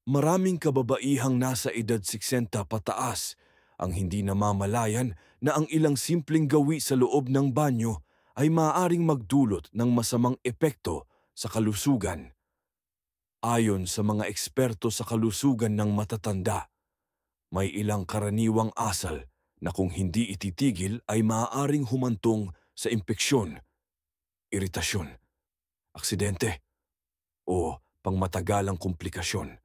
Maraming kababaihang nasa edad 60 pataas ang hindi namamalayan na ang ilang simpleng gawi sa loob ng banyo ay maaaring magdulot ng masamang epekto sa kalusugan. Ayon sa mga eksperto sa kalusugan ng matatanda, may ilang karaniwang asal na kung hindi ititigil ay maaaring humantong sa impeksyon, iritasyon, aksidente o pangmatagalang komplikasyon.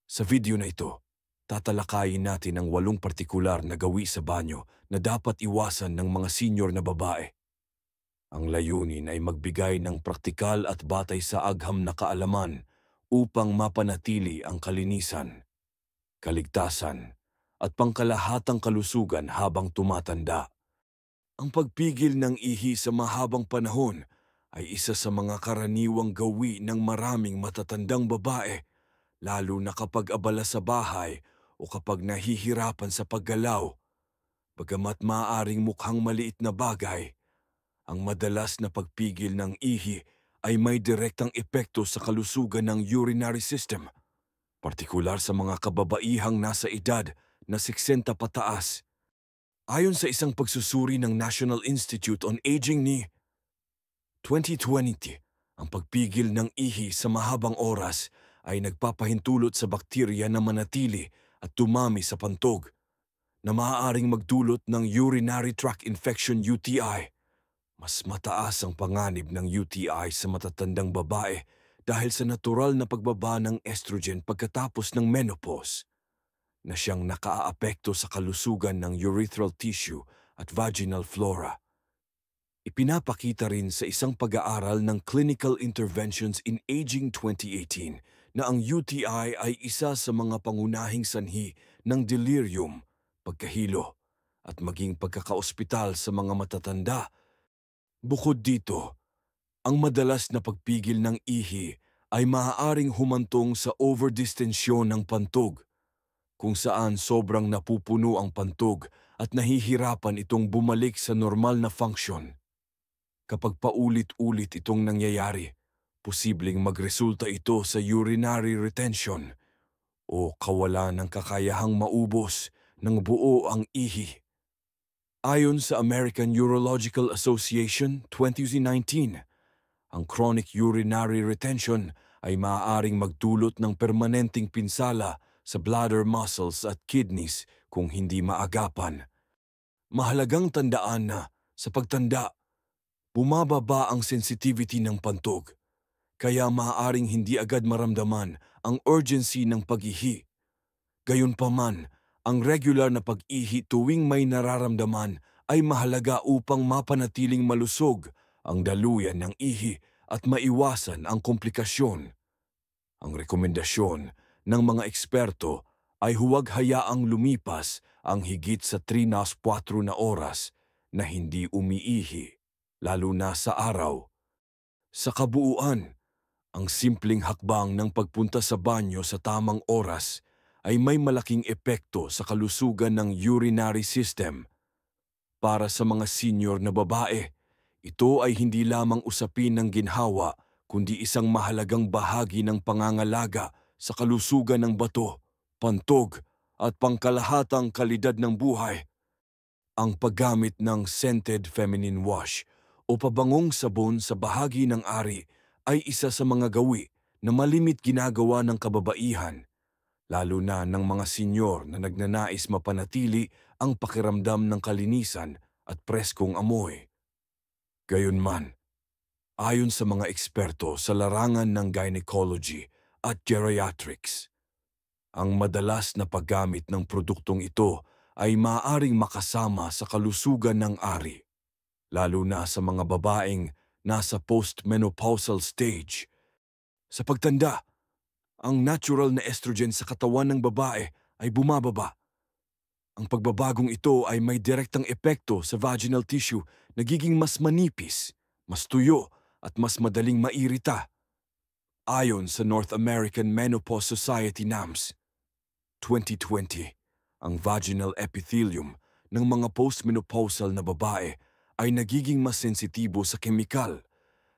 Sa video na ito, tatalakayin natin ang 8 partikular na gawi sa banyo na dapat iwasan ng mga senior na babae. Ang layunin ay magbigay ng praktikal at batay sa agham na kaalaman upang mapanatili ang kalinisan, kaligtasan, at pangkalahatang kalusugan habang tumatanda. Ang pagpigil ng ihi sa mahabang panahon ay isa sa mga karaniwang gawi ng maraming matatandang babae, lalo na kapag abala sa bahay o kapag nahihirapan sa paggalaw. Bagamat maaaring mukhang maliit na bagay, ang madalas na pagpigil ng ihi ay may direktang epekto sa kalusugan ng urinary system, partikular sa mga kababaihang nasa edad na 60 pataas. Ayon sa isang pagsusuri ng National Institute on Aging ni 2020, ang pagpigil ng ihi sa mahabang oras ay nagpapahintulot sa bakterya na manatili at tumami sa pantog, na maaaring magdulot ng urinary tract infection UTI. Mas mataas ang panganib ng UTI sa matatandang babae dahil sa natural na pagbaba ng estrogen pagkatapos ng menopause, na siyang nakaaapekto sa kalusugan ng urethral tissue at vaginal flora. Ipinapakita rin sa isang pag-aaral ng Clinical Interventions in Aging 2018 na ang UTI ay isa sa mga pangunahing sanhi ng delirium, pagkahilo, at maging pagkakaospital sa mga matatanda. Bukod dito, ang madalas na pagpigil ng ihi ay maaaring humantong sa overdistensyon ng pantog, kung saan sobrang napupuno ang pantog at nahihirapan itong bumalik sa normal na function. Kapag paulit-ulit itong nangyayari, posibleng magresulta ito sa urinary retention o kawalan ng kakayahang maubos ng buo ang ihi. Ayon sa American Urological Association 2019, ang chronic urinary retention ay maaaring magdulot ng permanenteng pinsala sa bladder muscles at kidneys kung hindi maagapan. Mahalagang tandaan na sa pagtanda, bumababa ang sensitivity ng pantog, kaya maaaring hindi agad maramdaman ang urgency ng pag-ihi. Gayunpaman, ang regular na pag-ihi tuwing may nararamdaman ay mahalaga upang mapanatiling malusog ang daluyan ng ihi at maiwasan ang komplikasyon. Ang rekomendasyon ng mga eksperto ay huwag hayaang lumipas ang higit sa 3 na 4 na oras na hindi umiihi, lalo na sa araw. Sa kabuuan, ang simpleng hakbang ng pagpunta sa banyo sa tamang oras ay may malaking epekto sa kalusugan ng urinary system. Para sa mga senior na babae, ito ay hindi lamang usapin ng ginhawa kundi isang mahalagang bahagi ng pangangalaga sa kalusugan ng bato, pantog at pangkalahatang kalidad ng buhay. Ang paggamit ng scented feminine wash o pabangong sabon sa bahagi ng ari ay isa sa mga gawi na malimit ginagawa ng kababaihan, lalo na ng mga senyor na nagnanais mapanatili ang pakiramdam ng kalinisan at preskong amoy. Gayunman, ayon sa mga eksperto sa larangan ng gynecology at geriatrics, ang madalas na paggamit ng produktong ito ay maaaring makasama sa kalusugan ng ari, lalo na sa mga babaeng nasa postmenopausal stage. Sa pagtanda, ang natural na estrogen sa katawan ng babae ay bumababa. Ang pagbabagong ito ay may direktang epekto sa vaginal tissue, nagiging mas manipis, mas tuyo at mas madaling mairita. Ayon sa North American Menopause Society NAMS 2020, ang vaginal epithelium ng mga postmenopausal na babae ay nagiging mas sensitibo sa kemikal,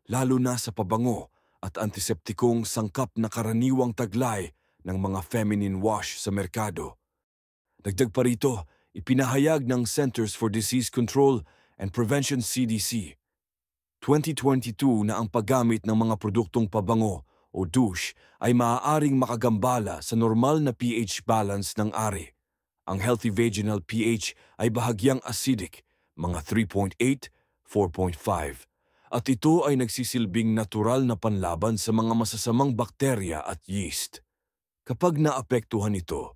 lalo na sa pabango at antiseptikong sangkap na karaniwang taglay ng mga feminine wash sa merkado. Dagdag pa rito, ipinahayag ng Centers for Disease Control and Prevention CDC 2022 na ang paggamit ng mga produktong pabango o douche ay maaaring makagambala sa normal na pH balance ng ari. Ang healthy vaginal pH ay bahagyang acidic, mga 3.8, 4.5, at ito ay nagsisilbing natural na panlaban sa mga masasamang bakterya at yeast. Kapag naapektuhan ito,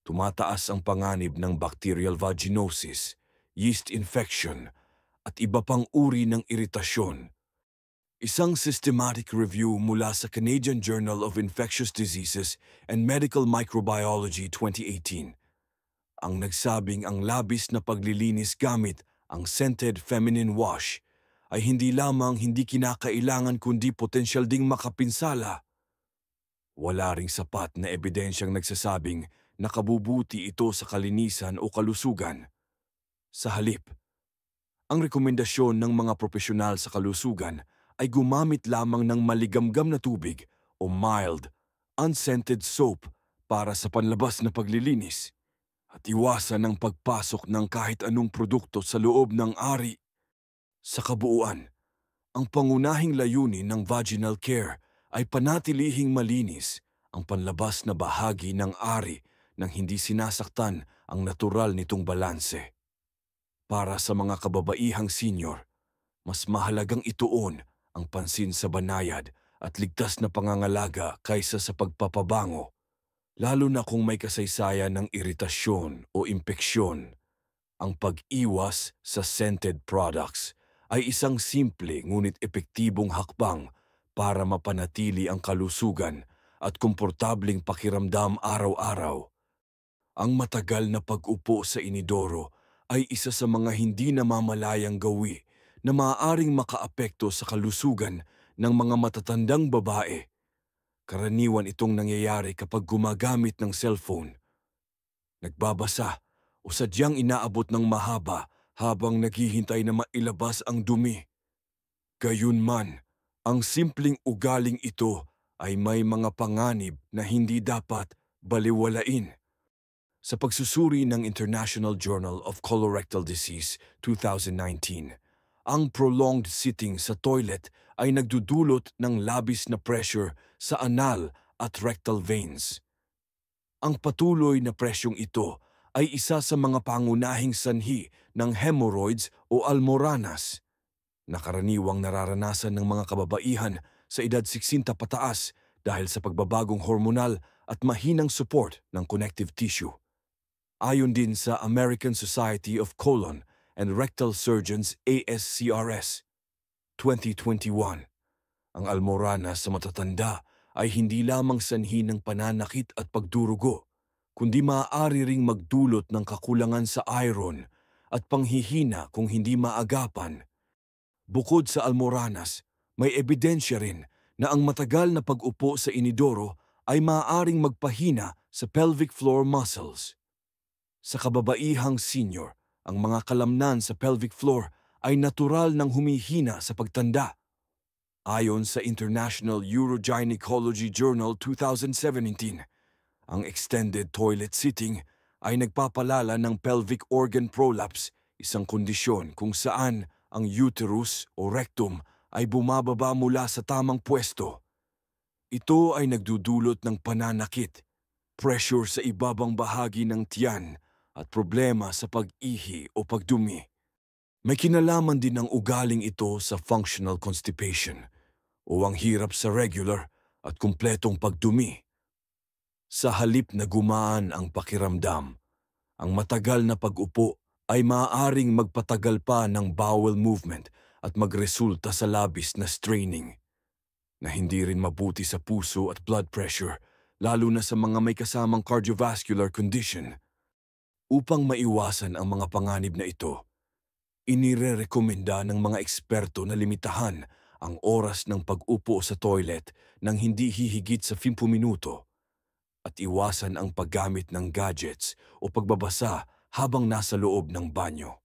tumataas ang panganib ng bacterial vaginosis, yeast infection, at iba pang uri ng iritasyon. Isang systematic review mula sa Canadian Journal of Infectious Diseases and Medical Microbiology 2018 ang nagsabing ang labis na paglilinis gamit ang scented feminine wash ay hindi lamang hindi kinakailangan kundi potensyal ding makapinsala. Wala ring sapat na ebidensyang nagsasabing nakabubuti ito sa kalinisan o kalusugan. Sa halip, ang rekomendasyon ng mga profesional sa kalusugan ay gumamit lamang ng maligamgam na tubig o mild, unscented soap para sa panlabas na paglilinis at iwasan ang pagpasok ng kahit anong produkto sa loob ng ari. Sa kabuuan, ang pangunahing layunin ng vaginal care ay panatilihing malinis ang panlabas na bahagi ng ari nang hindi sinasaktan ang natural nitong balanse. Para sa mga kababaihang senior, mas mahalagang ituon ang pansin sa banayad at ligtas na pangangalaga kaysa sa pagpapabango, lalo na kung may kasaysayan ng iritasyon o impeksyon. Ang pag-iwas sa scented products ay isang simple ngunit epektibong hakbang para mapanatili ang kalusugan at komportabling pakiramdam araw-araw. Ang matagal na pag-upo sa inidoro ay isa sa mga hindi namamalayang gawi na maaaring makaapekto sa kalusugan ng mga matatandang babae. Karaniwan itong nangyayari kapag gumagamit ng cellphone, nagbabasa o sadyang inaabot ng mahaba habang naghihintay na mailabas ang dumi. Gayunman, ang simpleng ugaling ito ay may mga panganib na hindi dapat baliwalain. Sa pagsusuri ng International Journal of Colorectal Disease 2019, ang prolonged sitting sa toilet ay nagdudulot ng labis na pressure sa anal at rectal veins. Ang patuloy na presyong ito ay isa sa mga pangunahing sanhi ng hemorrhoids o almoranas na karaniwang nararanasan ng mga kababaihan sa edad 60 pataas dahil sa pagbabagong hormonal at mahinang support ng connective tissue. Ayon din sa American Society of Colon and Rectal Surgeons ASCRS 2021, ang almoranas sa matatanda ay hindi lamang sanhi ng pananakit at pagdurugo, kundi maaari ring magdulot ng kakulangan sa iron at panghihina kung hindi maagapan. Bukod sa almoranas, may ebidensya rin na ang matagal na pag-upo sa inidoro ay maaaring magpahina sa pelvic floor muscles. Sa kababaihang senior, ang mga kalamnan sa pelvic floor ay natural nang humihina sa pagtanda. Ayon sa International Urogynecology Journal 2017, ang extended toilet sitting ay nagpapalala ng pelvic organ prolapse, isang kondisyon kung saan ang uterus o rectum ay bumababa mula sa tamang pwesto. Ito ay nagdudulot ng pananakit, pressure sa ibabang bahagi ng tiyan at problema sa pag-ihi o pagdumi. May kinalaman din ang ugaling ito sa functional constipation o ang hirap sa regular at kumpletong pagdumi. Sa halip na gumaan ang pakiramdam, ang matagal na pag-upo ay maaaring magpatagal pa ng bowel movement at magresulta sa labis na straining, na hindi rin mabuti sa puso at blood pressure, lalo na sa mga may kasamang cardiovascular condition. Upang maiwasan ang mga panganib na ito, inirerekomenda ng mga eksperto na limitahan ang oras ng pag-upo sa toilet nang hindi hihigit sa 10 minuto at iwasan ang paggamit ng gadgets o pagbabasa habang nasa loob ng banyo.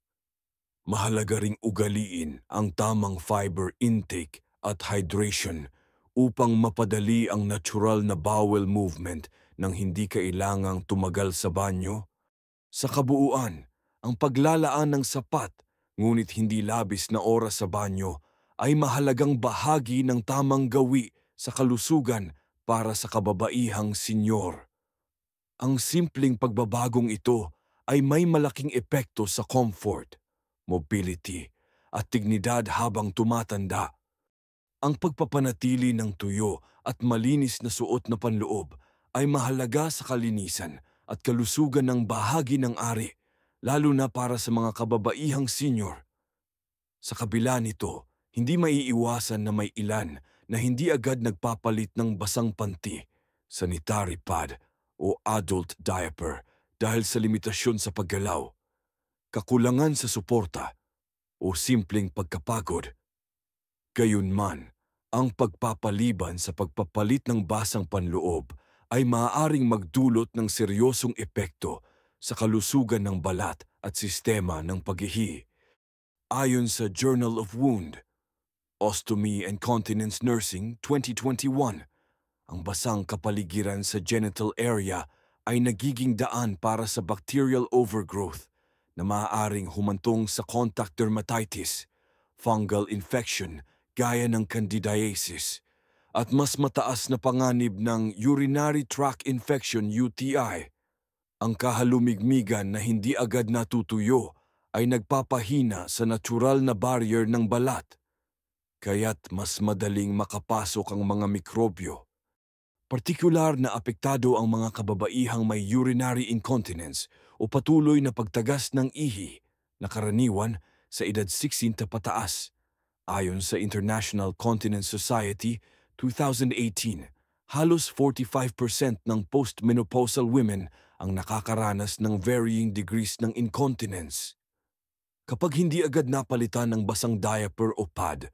Mahalaga ring ugaliin ang tamang fiber intake at hydration upang mapadali ang natural na bowel movement nang hindi kailangang tumagal sa banyo. Sa kabuuan, ang paglalaan ng sapat ngunit hindi labis na oras sa banyo ay mahalagang bahagi ng tamang gawi sa kalusugan para sa kababaihang senyor. Ang simpleng pagbabagong ito ay may malaking epekto sa comfort, mobility, at dignidad habang tumatanda. Ang pagpapanatili ng tuyo at malinis na suot na panloob ay mahalaga sa kalinisan at kalusugan ng bahagi ng ari, lalo na para sa mga kababaihang senior. Sa kabila nito, hindi maiiwasan na may ilan na hindi agad nagpapalit ng basang panty, sanitary pad o adult diaper dahil sa limitasyon sa paggalaw, kakulangan sa suporta o simpleng pagkapagod. Gayunman, ang pagpapaliban sa pagpapalit ng basang panloob ay maaaring magdulot ng seryosong epekto sa kalusugan ng balat at sistema ng paghihi. Ayon sa Journal of Wound, Ostomy and Continence Nursing 2021, ang basang kapaligiran sa genital area ay nagiging daan para sa bacterial overgrowth na maaaring humantong sa contact dermatitis, fungal infection gaya ng candidiasis, at mas mataas na panganib ng urinary tract infection UTI. Ang kahalumigmigan na hindi agad natutuyo ay nagpapahina sa natural na barrier ng balat, kaya't mas madaling makapasok ang mga mikrobyo. Partikular na apektado ang mga kababaihang may urinary incontinence o patuloy na pagtagas ng ihi na karaniwan sa edad 16 pataas. Ayon sa International Continence Society 2018, halos 45% ng postmenopausal women ang nakakaranas ng varying degrees ng incontinence. Kapag hindi agad napalitan ng basang diaper o pad,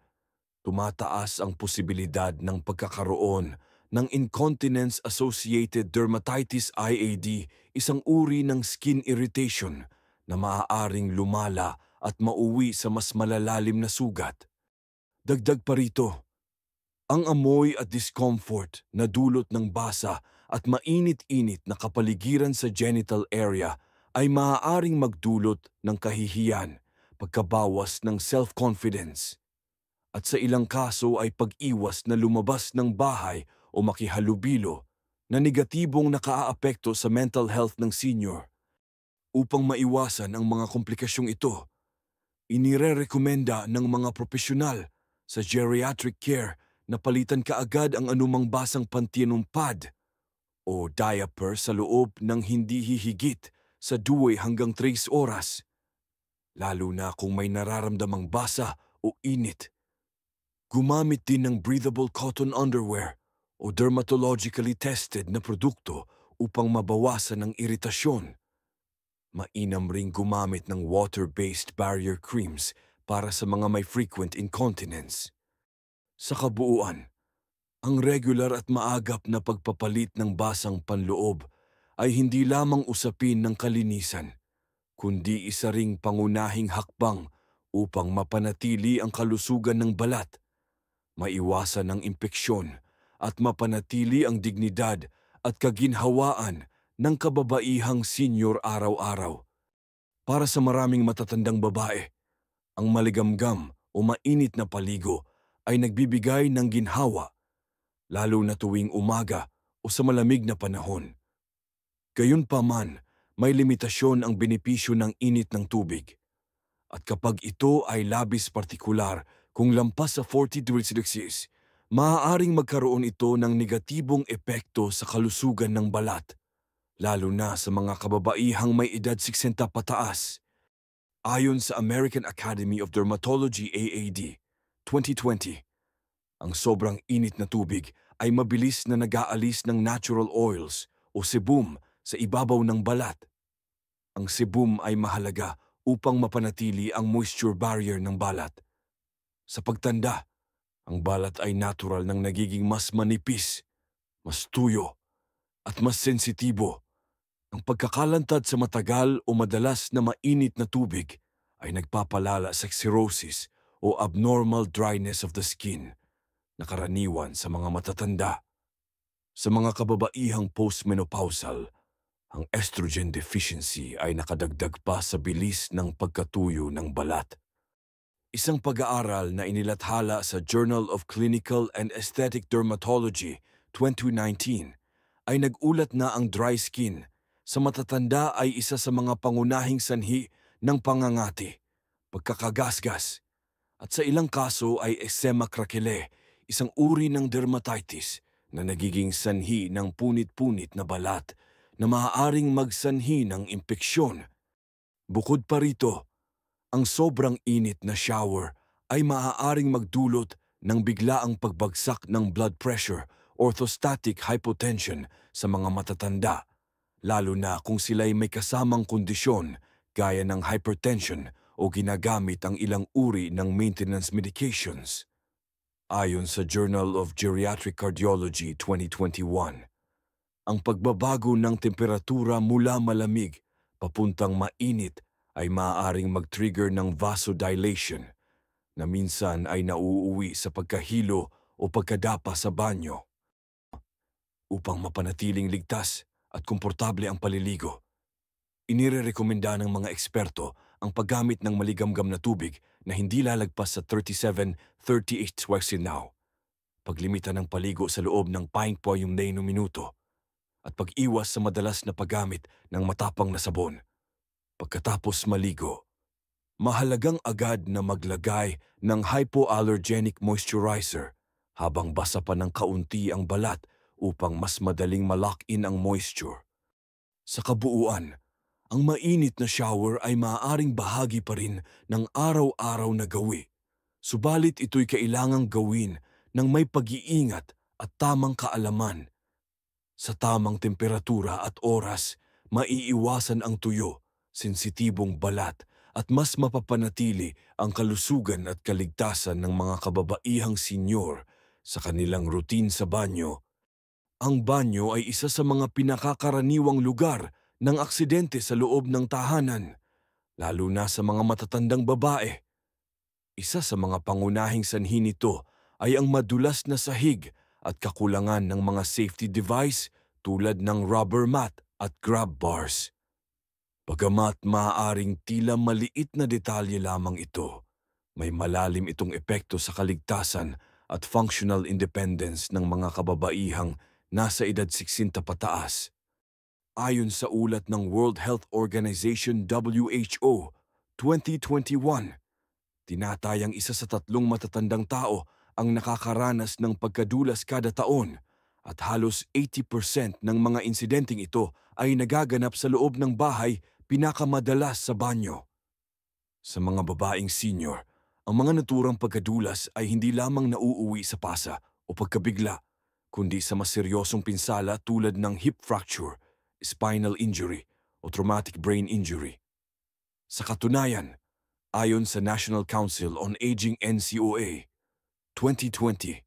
tumataas ang posibilidad ng pagkakaroon ng incontinence-associated dermatitis IAD, isang uri ng skin irritation na maaaring lumala at mauwi sa mas malalalim na sugat. Dagdag pa rito, ang amoy at discomfort na dulot ng basa at mainit-init na kapaligiran sa genital area ay maaaring magdulot ng kahihiyan, pagkabawas ng self-confidence, at sa ilang kaso ay pag-iwas na lumabas ng bahay o makihalubilo na negatibong nakaaapekto sa mental health ng senior. Upang maiwasan ang mga komplikasyong ito, inirerekomenda ng mga profesional sa geriatric care na palitan kaagad ang anumang basang panty pad o diaper sa loob ng hindi hihigit sa 2 hanggang 3 oras, lalo na kung may nararamdamang basa o init. Gumamit din ng breathable cotton underwear o dermatologically tested na produkto upang mabawasan ang iritasyon. Mainam ring gumamit ng water-based barrier creams para sa mga may frequent incontinence. Sa kabuuan, ang regular at maagap na pagpapalit ng basang panloob ay hindi lamang usapin ng kalinisan, kundi isa ring pangunahing hakbang upang mapanatili ang kalusugan ng balat, maiwasan ang impeksyon at mapanatili ang dignidad at kaginhawaan ng kababaihang senior araw-araw. Para sa maraming matatandang babae, ang maligamgam o mainit na paligo ay nagbibigay ng ginhawa, lalo na tuwing umaga o sa malamig na panahon. Gayunpaman, may limitasyon ang benepisyo ng init ng tubig. At kapag ito ay labis partikular kung lampas sa 40 degrees Celsius, maaaring magkaroon ito ng negatibong epekto sa kalusugan ng balat, lalo na sa mga kababaihang may edad 60 pataas. Ayon sa American Academy of Dermatology AAD 2020, ang sobrang init na tubig ay mabilis na nag-aalis ng natural oils o sebum sa ibabaw ng balat. Ang sebum ay mahalaga upang mapanatili ang moisture barrier ng balat. Sa pagtanda, ang balat ay natural nang nagiging mas manipis, mas tuyo, at mas sensitibo. Ang pagkakalantad sa matagal o madalas na mainit na tubig ay nagpapalala sa cirrhosis o abnormal dryness of the skin na karaniwan sa mga matatanda. Sa mga kababaihang postmenopausal, ang estrogen deficiency ay nakadagdag pa sa bilis ng pagkatuyo ng balat. Isang pag-aaral na inilathala sa Journal of Clinical and Aesthetic Dermatology 2019 ay nag-ulat na ang dry skin sa matatanda ay isa sa mga pangunahing sanhi ng pangangati, pagkakagasgas, at sa ilang kaso ay eczema craquelé, isang uri ng dermatitis na nagiging sanhi ng punit-punit na balat na maaaring magsanhi ng impeksyon. Bukod pa rito, ang sobrang init na shower ay maaaring magdulot ng biglaang pagbagsak ng blood pressure, orthostatic hypotension sa mga matatanda, lalo na kung sila'y may kasamang kondisyon gaya ng hypertension o ginagamit ang ilang uri ng maintenance medications. Ayon sa Journal of Geriatric Cardiology 2021, ang pagbabago ng temperatura mula malamig papuntang mainit ay maaaring mag-trigger ng vasodilation na minsan ay nauuwi sa pagkahilo o pagkadapa sa banyo. Upang mapanatiling ligtas at komportable ang paliligo, inirerekomenda ng mga eksperto ang paggamit ng maligamgam na tubig na hindi lalagpas sa 37-38 Swexinaw, paglimitan ng paligo sa loob ng 40 minuto, at pag-iwas sa madalas na paggamit ng matapang na sabon. Pagkatapos maligo, mahalagang agad na maglagay ng hypoallergenic moisturizer habang basa pa ng kaunti ang balat upang mas madaling ma-lock-in ang moisture. Sa kabuuan, ang mainit na shower ay maaaring bahagi pa rin ng araw-araw na gawi. Subalit ito'y kailangang gawin ng may pag-iingat at tamang kaalaman. Sa tamang temperatura at oras, maiiwasan ang tuyo, sensitibong balat at mas mapapanatili ang kalusugan at kaligtasan ng mga kababaihang senyor sa kanilang routine sa banyo. Ang banyo ay isa sa mga pinakakaraniwang lugar ng aksidente sa loob ng tahanan, lalo na sa mga matatandang babae. Isa sa mga pangunahing sanhi nito ay ang madulas na sahig at kakulangan ng mga safety device tulad ng rubber mat at grab bars. Bagamat maaaring tila maliit na detalye lamang ito, may malalim itong epekto sa kaligtasan at functional independence ng mga kababaihang nasa edad 60 pataas. Ayon sa ulat ng World Health Organization WHO 2021, tinatayang isa sa 3 matatandang tao ang nakakaranas ng pagkadulas kada taon at halos 80% ng mga insidenteng ito ay nagaganap sa loob ng bahay, pinakamadalas sa banyo. Sa mga babaeng senior, ang mga naturang pagkadulas ay hindi lamang nauuwi sa pasa o pagkabigla, kundi sa mas seryosong pinsala tulad ng hip fracture, spinal injury o traumatic brain injury. Sa katunayan, ayon sa National Council on Aging NCOA 2020,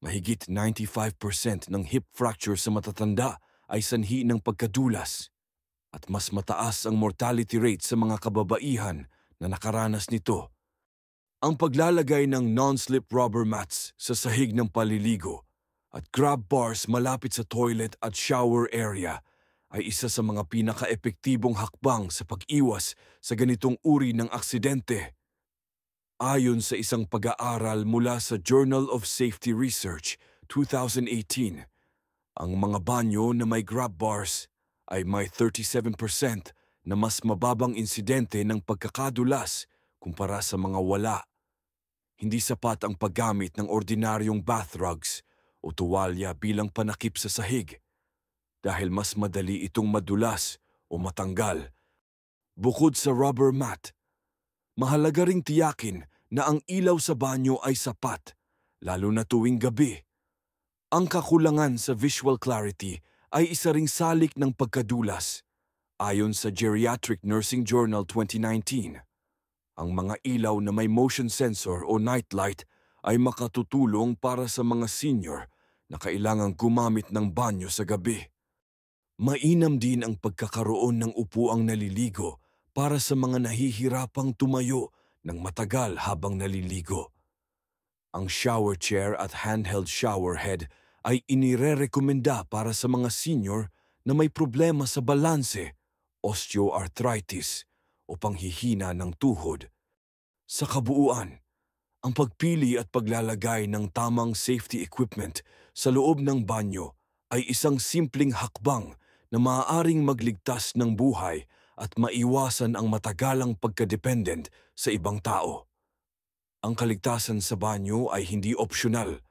mahigit 95% ng hip fracture sa matatanda ay sanhi ng pagkadulas at mas mataas ang mortality rate sa mga kababaihan na nakaranas nito. Ang paglalagay ng non-slip rubber mats sa sahig ng paliligo at grab bars malapit sa toilet at shower area ay isa sa mga pinaka-epektibong hakbang sa pag-iwas sa ganitong uri ng aksidente. Ayon sa isang pag-aaral mula sa Journal of Safety Research 2018, ang mga banyo na may grab bars ay may 37% na mas mababang insidente ng pagkakadulas kumpara sa mga wala. Hindi sapat ang paggamit ng ordinaryong bath rugs o tuwalya bilang panakip sa sahig dahil mas madali itong madulas o matanggal. Bukod sa rubber mat, mahalaga ring tiyakin na ang ilaw sa banyo ay sapat, lalo na tuwing gabi. Ang kakulangan sa visual clarity ay isa ring salik ng pagkadulas. Ayon sa Geriatric Nursing Journal 2019, ang mga ilaw na may motion sensor o nightlight ay makatutulong para sa mga senior na kailangang gumamit ng banyo sa gabi. Mainam din ang pagkakaroon ng upuang naliligo para sa mga nahihirapang tumayo ng matagal habang naliligo. Ang shower chair at handheld shower head ay inirerekomenda para sa mga senior na may problema sa balanse, osteoarthritis o panghihina ng tuhod. Sa kabuuan, ang pagpili at paglalagay ng tamang safety equipment sa loob ng banyo ay isang simpleng hakbang na maaaring magligtas ng buhay at maiwasan ang matagalang pagkadependent sa ibang tao. Ang kaligtasan sa banyo ay hindi opsyonal.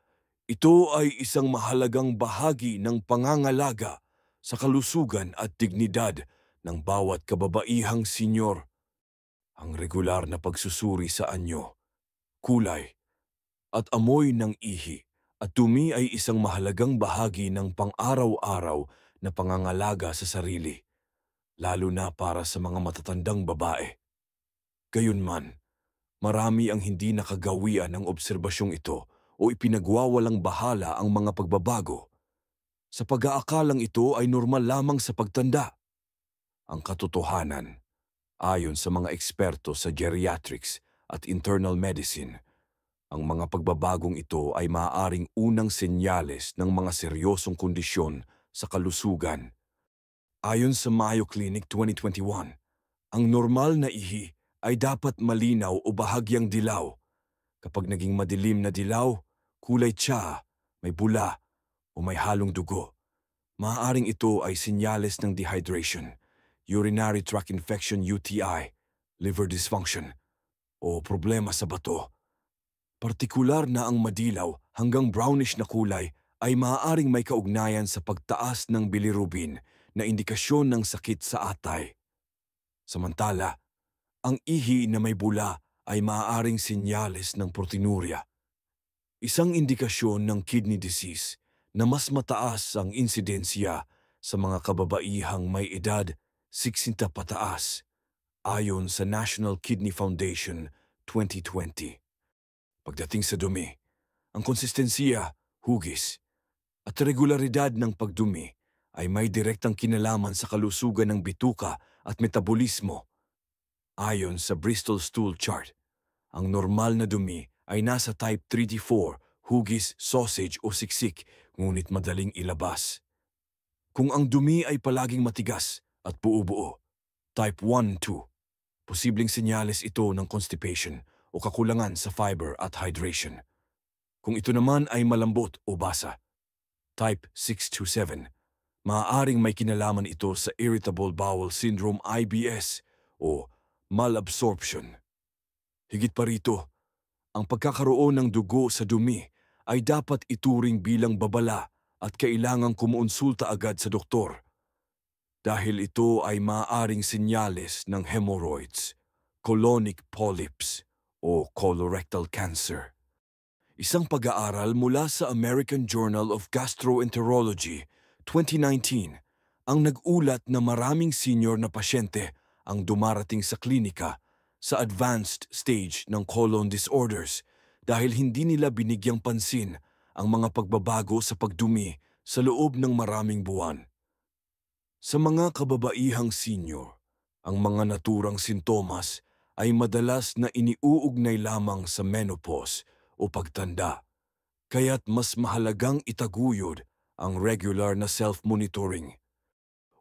Ito ay isang mahalagang bahagi ng pangangalaga sa kalusugan at dignidad ng bawat kababaihang senyor. Ang regular na pagsusuri sa anyo, kulay, at amoy ng ihi at dumi ay isang mahalagang bahagi ng pang-araw-araw na pangangalaga sa sarili, lalo na para sa mga matatandang babae. Gayunman, marami ang hindi nakagawian ng obserbasyong ito o ipinagwawalang bahala ang mga pagbabago. Sa pag-aakalang ito ay normal lamang sa pagtanda. Ang katotohanan, ayon sa mga eksperto sa geriatrics at internal medicine, ang mga pagbabagong ito ay maaaring unang senyales ng mga seryosong kondisyon sa kalusugan. Ayon sa Mayo Clinic 2021, ang normal na ihi ay dapat malinaw o bahagyang dilaw. Kapag naging madilim na dilaw, kulay tsaa, may bula o may halong dugo, maaaring ito ay senyales ng dehydration, urinary tract infection UTI, liver dysfunction, o problema sa bato. Partikular na ang madilaw hanggang brownish na kulay ay maaaring may kaugnayan sa pagtaas ng bilirubin na indikasyon ng sakit sa atay. Samantala, ang ihi na may bula ay maaaring senyales ng proteinuria, isang indikasyon ng kidney disease na mas mataas ang insidensya sa mga kababaihang may edad 60 pataas, ayon sa National Kidney Foundation 2020. Pagdating sa dumi, ang konsistensiya, hugis, at regularidad ng pagdumi ay may direktang kinalaman sa kalusugan ng bituka at metabolismo. Ayon sa Bristol Stool Chart, ang normal na dumi ay nasa type 3-4, hugis, sausage o siksik, ngunit madaling ilabas. Kung ang dumi ay palaging matigas at buo-buo, type 1-2, posibleng senyales ito ng constipation o kakulangan sa fiber at hydration. Kung ito naman ay malambot o basa, type 6-7, maaaring may kinalaman ito sa irritable bowel syndrome IBS o malabsorption. Higit pa rito, ang pagkakaroon ng dugo sa dumi ay dapat ituring bilang babala at kailangang kumuonsulta agad sa doktor. Dahil ito ay maaaring senyales ng hemorrhoids, colonic polyps, o colorectal cancer. Isang pag-aaral mula sa American Journal of Gastroenterology 2019 ang nag-ulat na maraming senior na pasyente ang dumarating sa klinika sa advanced stage ng colon disorders dahil hindi nila binigyang pansin ang mga pagbabago sa pagdumi sa loob ng maraming buwan. Sa mga kababaihang senior, ang mga naturang sintomas ay madalas na iniuugnay lamang sa menopause o pagtanda, kaya't mas mahalagang itaguyod ang regular na self-monitoring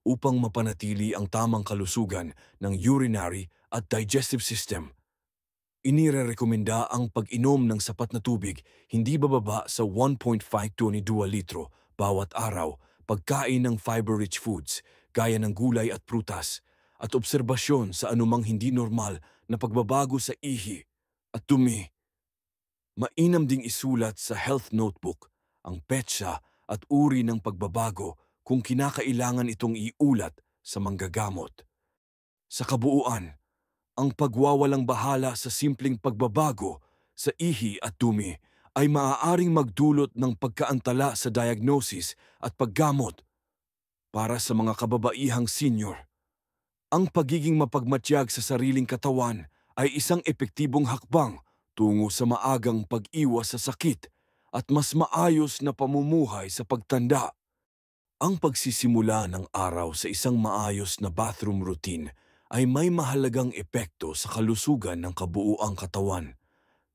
upang mapanatili ang tamang kalusugan ng urinary at digestive system. Inirerekomenda ang pag-inom ng sapat na tubig, hindi bababa sa 1.5 to 2 litro bawat araw, pagkain ng fiber-rich foods gaya ng gulay at prutas, at obserbasyon sa anumang hindi normal na pagbabago sa ihi at dumi. Mainam ding isulat sa health notebook ang petsa at uri ng pagbabago kung kinakailangan itong iulat sa manggagamot. Sa kabuuan, ang pagwawalang bahala sa simpleng pagbabago sa ihi at dumi ay maaaring magdulot ng pagkaantala sa diagnosis at paggamot. Para sa mga kababaihang senior, ang pagiging mapagmatyag sa sariling katawan ay isang epektibong hakbang tungo sa maagang pag-iwas sa sakit at mas maayos na pamumuhay sa pagtanda. Ang pagsisimula ng araw sa isang maayos na bathroom routine ay may mahalagang epekto sa kalusugan ng kabuuang katawan,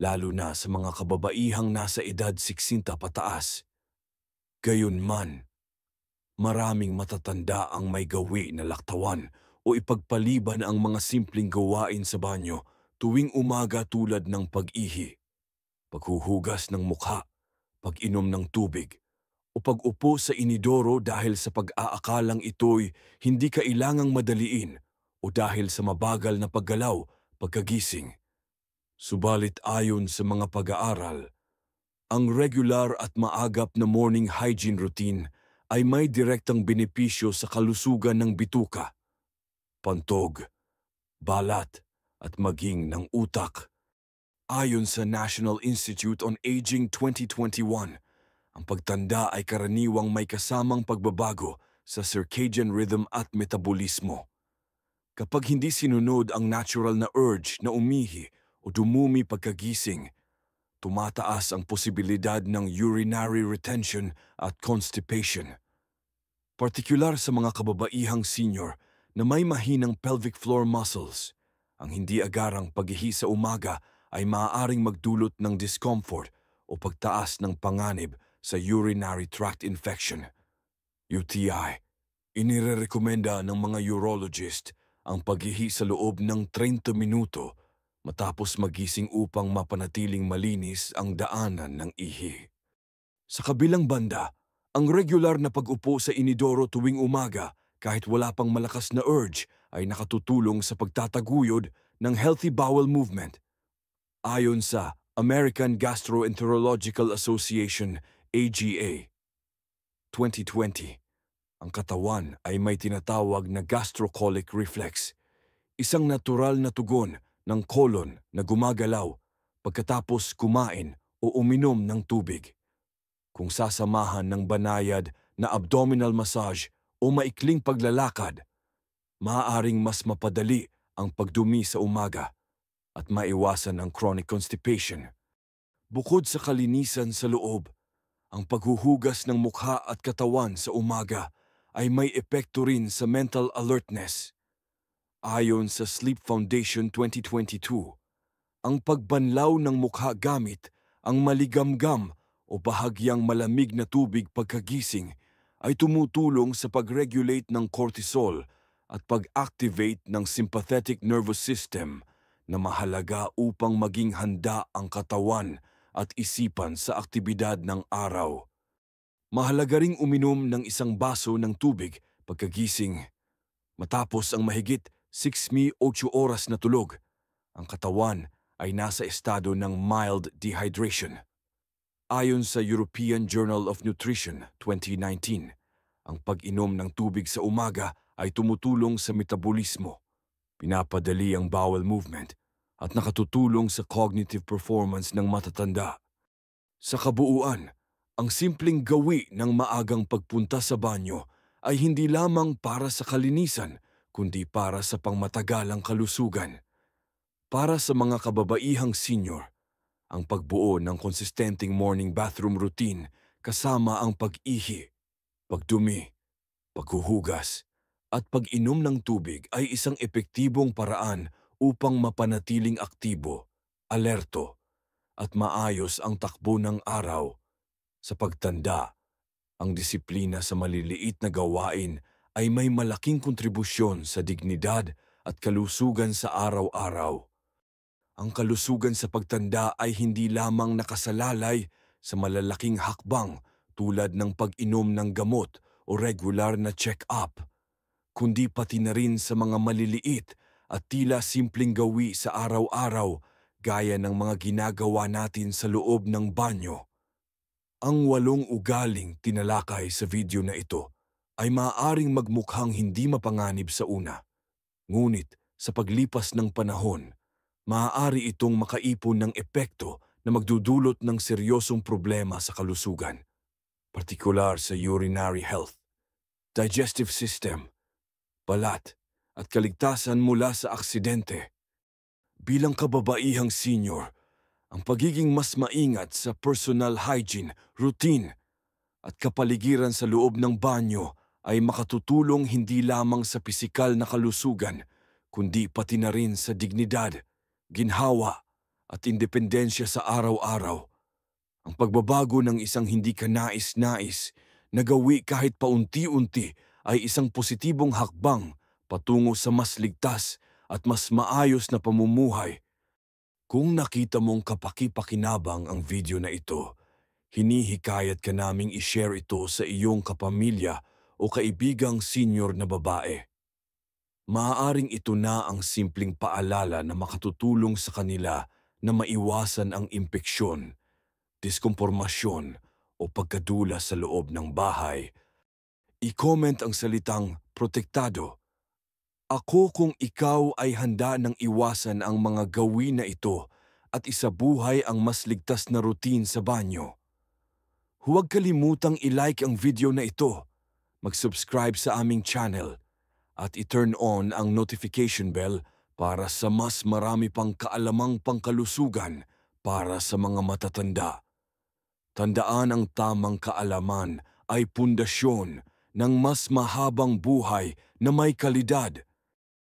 lalo na sa mga kababaihang nasa edad 60 pataas. Gayunman, maraming matatanda ang may gawi na laktawan o ipagpaliban ang mga simpleng gawain sa banyo tuwing umaga tulad ng pag-ihi, paghuhugas ng mukha, pag-inom ng tubig, o pag-upo sa inidoro dahil sa pag-aakalang ito'y hindi kailangang madaliin o dahil sa mabagal na paggalaw pagkagising. Subalit ayon sa mga pag-aaral, ang regular at maagap na morning hygiene routine ay may direktang benepisyo sa kalusugan ng bituka, pantog, balat at maging ng utak. Ayon sa National Institute on Aging 2021, ang pagtanda ay karaniwang may kasamang pagbabago sa circadian rhythm at metabolismo. Kapag hindi sinunod ang natural na urge na umihi o dumumi pagkagising, tumataas ang posibilidad ng urinary retention at constipation. Partikular sa mga kababaihang senior na may mahinang pelvic floor muscles, ang hindi agarang paghihi sa umaga ay maaaring magdulot ng discomfort o pagtaas ng panganib sa urinary tract infection, UTI. Inirerekomenda ng mga urologist ang paghihi sa loob ng 30 minuto matapos magising upang mapanatiling malinis ang daanan ng ihi. Sa kabilang banda, ang regular na pag-upo sa inidoro tuwing umaga kahit wala pang malakas na urge ay nakatutulong sa pagtataguyod ng healthy bowel movement. Ayon sa American Gastroenterological Association, AGA, 2020, ang katawan ay may tinatawag na gastrocolic reflex, isang natural na tugon ng kolon na gumagalaw pagkatapos kumain o uminom ng tubig. Kung sasamahan ng banayad na abdominal massage o maikling paglalakad, maaaring mas mapadali ang pagdumi sa umaga at maiwasan ang chronic constipation. Bukod sa kalinisan sa loob, ang paghuhugas ng mukha at katawan sa umaga ay may epekto rin sa mental alertness. Ayon sa Sleep Foundation 2022, ang pagbanlaw ng mukha gamit ang maligamgam o bahagyang malamig na tubig pagkagising ay tumutulong sa pag-regulate ng cortisol at pag-activate ng sympathetic nervous system na mahalaga upang maging handa ang katawan at isipan sa aktibidad ng araw. Mahalaga ring uminom ng isang baso ng tubig pagkagising. Matapos ang mahigit 6-8 oras na tulog, ang katawan ay nasa estado ng mild dehydration. Ayon sa European Journal of Nutrition 2019, ang pag-inom ng tubig sa umaga ay tumutulong sa metabolismo, pinapadali ang bowel movement, at nakatutulong sa cognitive performance ng matatanda. Sa kabuuan, ang simpleng gawi ng maagang pagpunta sa banyo ay hindi lamang para sa kalinisan, kundi para sa pangmatagalang kalusugan. Para sa mga kababaihang senior, ang pagbuo ng konsistenteng morning bathroom routine kasama ang pag-ihi, pagdumi, paghuhugas, at pag-inom ng tubig ay isang epektibong paraan upang mapanatiling aktibo, alerto, at maayos ang takbo ng araw. Sa pagtanda, ang disiplina sa maliliit na gawain ay may malaking kontribusyon sa dignidad at kalusugan sa araw-araw. Ang kalusugan sa pagtanda ay hindi lamang nakasalalay sa malalaking hakbang tulad ng pag-inom ng gamot o regular na check-up, kundi pati na rin sa mga maliliit at tila simpleng gawi sa araw-araw gaya ng mga ginagawa natin sa loob ng banyo. Ang 8 ugaling tinalakay sa video na ito ay maaaring magmukhang hindi mapanganib sa una. Ngunit sa paglipas ng panahon, maaari itong makaipon ng epekto na magdudulot ng seryosong problema sa kalusugan, partikular sa urinary health, digestive system, balat, at kaligtasan mula sa aksidente. Bilang kababaihang senior, ang pagiging mas maingat sa personal hygiene, routine, at kapaligiran sa loob ng banyo ay makatutulong hindi lamang sa pisikal na kalusugan, kundi pati na rin sa dignidad, ginhawa, at independensya sa araw-araw. Ang pagbabago ng isang hindi kanais-nais Nagawi kahit paunti-unti ay isang positibong hakbang patungo sa mas ligtas at mas maayos na pamumuhay. Kung nakita mong kapaki-pakinabang ang video na ito, hinihikayat ka naming i-share ito sa iyong kapamilya o kaibigang senior na babae. Maaaring ito na ang simpleng paalala na makatutulong sa kanila na maiwasan ang impeksyon, diskompormasyon o pagkadula sa loob ng bahay. I-comment ang salitang protektado. Ako kung ikaw ay handa ng iwasan ang mga gawin na ito at isabuhay ang mas ligtas na routine sa banyo. Huwag kalimutang i-like ang video na ito, mag-subscribe sa aming channel, at i-turn on ang notification bell para sa mas marami pang kaalamang pangkalusugan para sa mga matatanda. Tandaan, ang tamang kaalaman ay pundasyon ng mas mahabang buhay na may kalidad.